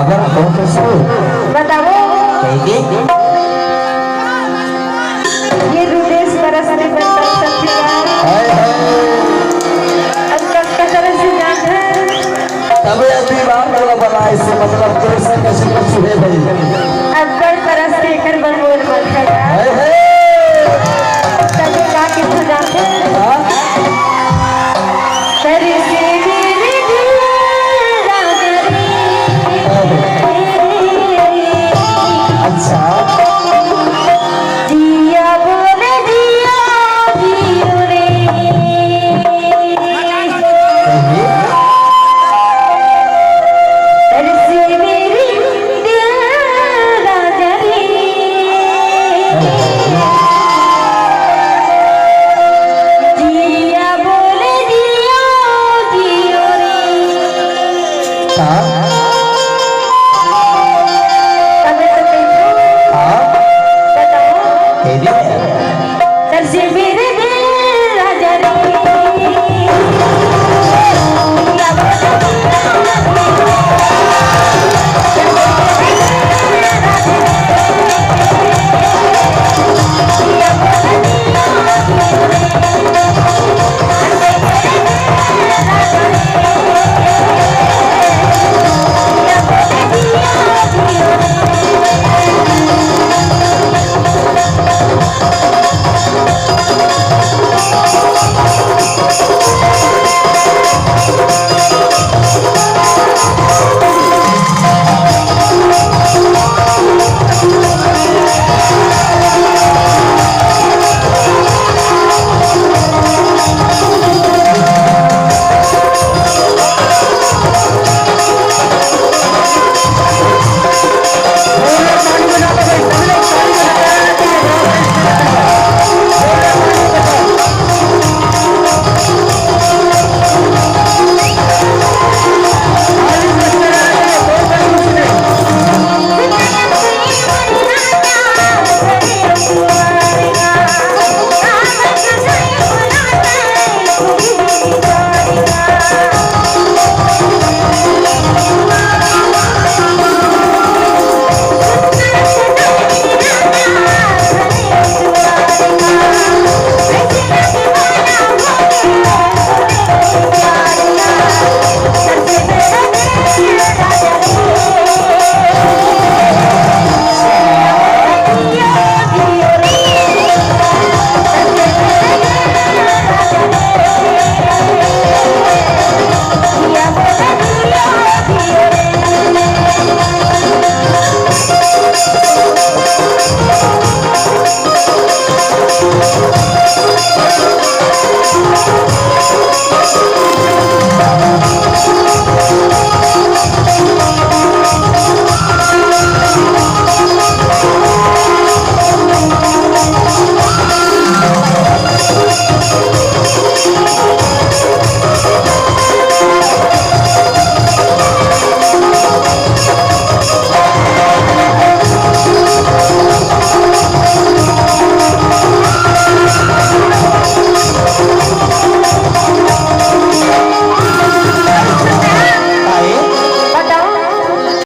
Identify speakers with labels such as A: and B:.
A: खबर हो कैसे
B: बताओ ये रुदेश बरसने पर
A: तबे अभी बात बनाए से मतलब कैसे कैसे कैसे है भाई
B: अब कल तरस के कर बनोर मत है तबे का किस जाते
A: हां
B: तेरी से मेरी दिल रागरी
A: अच्छा
B: जिया बोले जिया जियो रे
A: हाँ